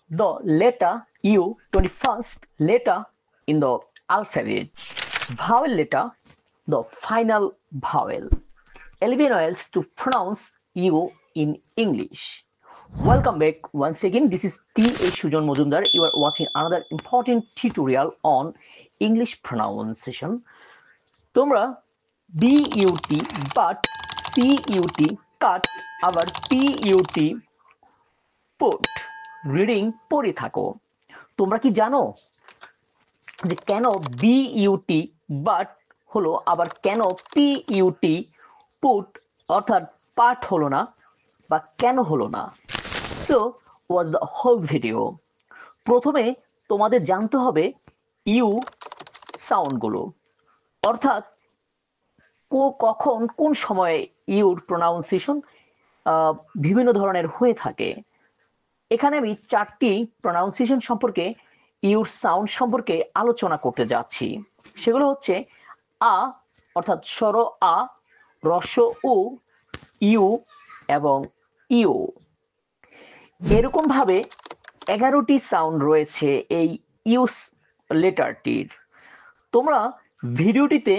the letter U, 21st letter in the alphabet. Vowel letter, the final vowel. 11 vowels to pronounce U in English. Welcome back once again. This is T.A. Sujan Mojumdar. You are watching another important tutorial on English pronunciation. তোমরা BUT but CUT cut আবার PUT put reading পড়ে থাকো। তোমরা কি জানো যে কেন BUT but হলো আবার কেন PUT put অর্থাৎ পাঠ হলো না বা কেন হলো না? So was the whole video. প্রথমে তোমাদের জানতে হবে ইউ সাউন্ডগুলো, অর্থাৎ কখন কোন সময়ে ইউর প্রোনাউন্সিয়েশন বিভিন্ন ধরনের হয়ে থাকে। এখানে আমি চারটি প্রোনাউন্সিয়েশন সম্পর্কে, ইউর সাউন্ড সম্পর্কে আলোচনা করতে যাচ্ছি। সেগুলো হচ্ছে আ অর্থাৎ স্বর আ, রস্ব উ, ইউ এবং ইউ। এরকম ভাবে 11টি সাউন্ড রয়েছে এই ইউস লেটারটির। তোমরা ভিডিওটিতে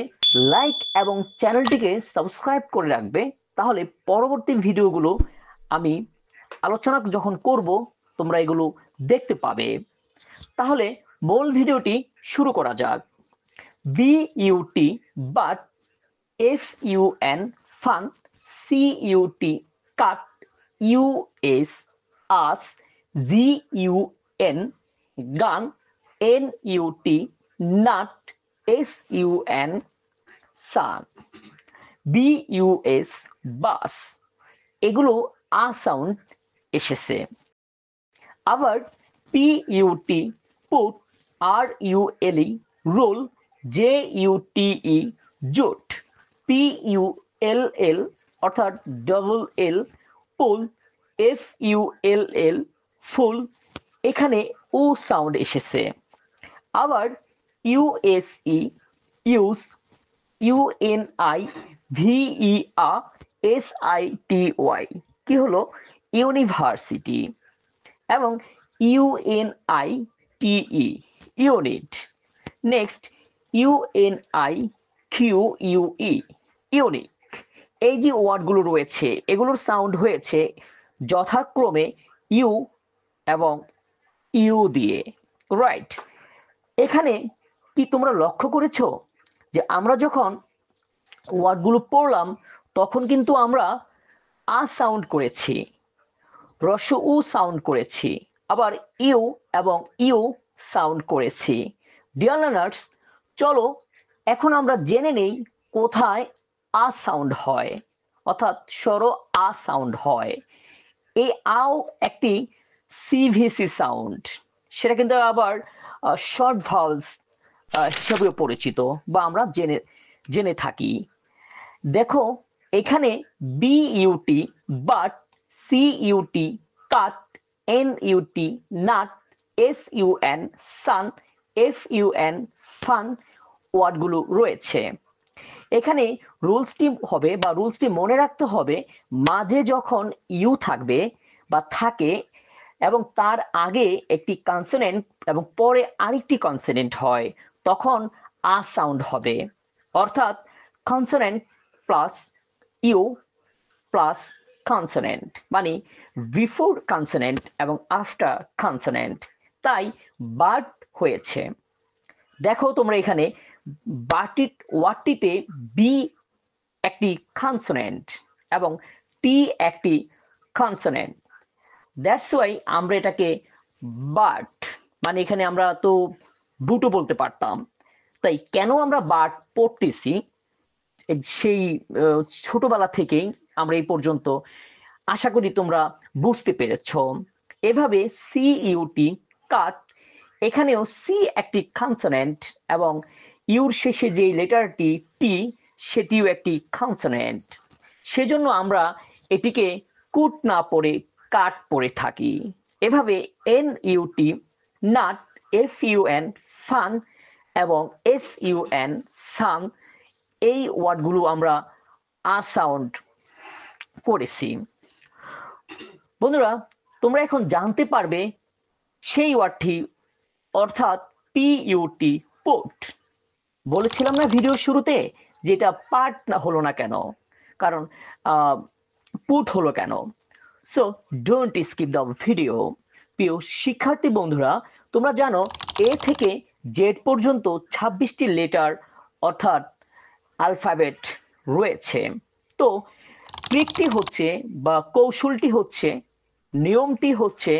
লাইক এবং চ্যানেলটিকে সাবস্ক্রাইব করে রাখবে, তাহলে পরবর্তী ভিডিওগুলো আমি আলোচনা যখন করব তোমরা এগুলো দেখতে পাবে। তাহলে মূল ভিডিওটি শুরু করা যাক। B U T but, FUN fun, CUT cut, US us, GUN gun, NUT nut, SUN sun, BUS bus, এগুলো আ সাউন্ড এসেছে। আবার PUT put, RULE rule, JUTE jute, PULL অর্থাৎ double L pull, FULL full, এখানে ও সাউন্ড এসেছে। আবার USE use, UNI VER SITY কি হলো ইউনিভার্সিটি, এবং UNITE unite. Next UNIQUE unique. এই যে ওয়ার্ডগুলো রয়েছে এগুলোর সাউন্ড হয়েছে যথাক্রমে ইউ এবং ইউ দিয়ে, রাইট। এখানে কি তোমরা লক্ষ্য করেছো যে আমরা যখন ওয়ার্ডগুলো পড়লাম তখন কিন্তু আমরা আ সাউন্ড করেছি, রস্ব উ সাউন্ড করেছি, আবার ইউ এবং ইউ সাউন্ড করেছি। ডিয়ার লার্নার্স, চলো এখন আমরা জেনে নেই কোথায় আ সাউন্ড হয়, অর্থাৎ স্বর আ সাউন্ড হয়। এই আও একটি সিভিসি সাউন্ড, সেটা কিন্তু আবার শর্ট ভাওয়েলস হিসাবেও পরিচিত বা আমরা জেনে থাকি। দেখো এখানে B U T but, CUT cut, NUT nut, SUN sun, FUN fun ওয়ার্ডগুলো রয়েছে। এখানে রুলসটি হবে বা রুলসটি মনে রাখতে হবে, মাঝে যখন ইউ থাকবে বা থাকে এবং তার আগে একটি কনসোনেন্ট এবং পরে আরেকটি কনসোনেন্ট হয়, তখন আ সাউন্ড হবে। অর্থাৎ consonant plus U plus consonant, মানে বিফোর কনসোনেন্ট এবং আফটার কনসোনেন্ট, তাই বাট হয়েছে। দেখো তোমরা এখানে ওয়ার্ডটিতে বি একটি কনসোনেন্ট এবং টি একটি কনসোনেন্ট, দ্যাটস ওয়াই আমরা এটাকে বাট, মানে এখানে আমরা তো বুটো বলতে পারতাম। তাই কেন আমরা বাট পড়তেছি সেই ছোটবেলা থেকেই আমরা এই পর্যন্ত, আশা করি তোমরা বুঝতে পেরেছ। এভাবে CUT কাট, এখানেও সি একটি কনসোনেন্ট এবং ইউর শেষে যে লেটারটি টি সেটিও একটি কনসোনেন্ট, সেজন্য আমরা এটিকে কুট না পড়ে কাট পড়ে থাকি। এভাবে NUT নাট, FUN ফান এবং SUN সান এই ওয়ার্ডগুলো আমরা আ সাউন্ড করেছি। বন্ধুরা তোমরা এখন জানতে পারবে সেই ওয়ার্ডটি অর্থাৎ পিইউটি পুট। বলেছিলাম না ভিডিওর শুরুতে যেটা পার্ট না হলো না কেন, কারণ পুট হলো কেন। So don't skip the video. প্রিয় শিক্ষার্থী বন্ধুরা, তোমরা জানো এ থেকে জেড পর্যন্ত 26টি লেটার অর্থাৎ অ্যালফাবেট রয়েছে। তো ট্রিকটি হচ্ছে বা কৌশলটি হচ্ছে, নিয়মটি হচ্ছে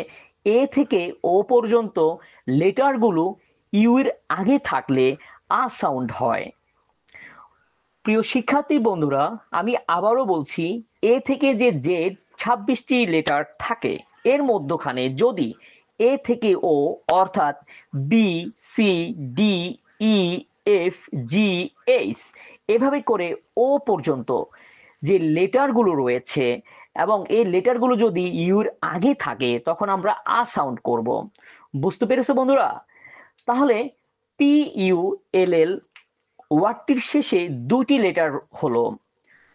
এ থেকে ও পর্যন্ত লেটারগুলো ইউ এর আগে থাকলে আ সাউন্ড হয়। প্রিয় শিক্ষার্থী বন্ধুরা, আমি আবারও বলছি, এ থেকে যে জেড 26টি লেটার থাকে, এর মধ্যখানে যদি এ থেকে ও অর্থাৎ বি, সি, ডি, ই, এফ, জি, এইচ এভাবে করে ও পর্যন্ত যে লেটারগুলো রয়েছে এবং এই লেটারগুলো যদি ইউর আগে থাকে তখন আমরা আ সাউন্ড করব। বুঝতে পেরেছো বন্ধুরা? তাহলে পি ইউ এল এল ওয়ার্ডটির শেষে দুটি লেটার হলো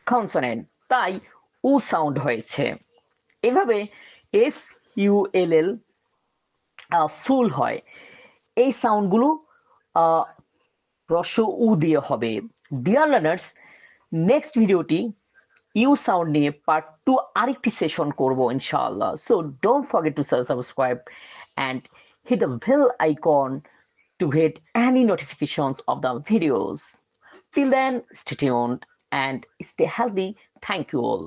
কনসোনেন্ট, তাই উ সাউন্ড হয়েছে। এভাবে এফ ইউ এল এল ফুল হয়। এই সাউন্ডগুলো হ্রস্ব উ দিয়ে হবে। ডিয়ার লার্নার্স, নেক্সট ভিডিওটি ইউ সাউন্ড নিয়ে পার্ট 2 আরেকটি সেশন করব ইনশাআল্লাহ। So don't forget to subscribe and hit the bell icon to get any notifications of the videos. Till then, stay tuned and stay healthy. Thank you all.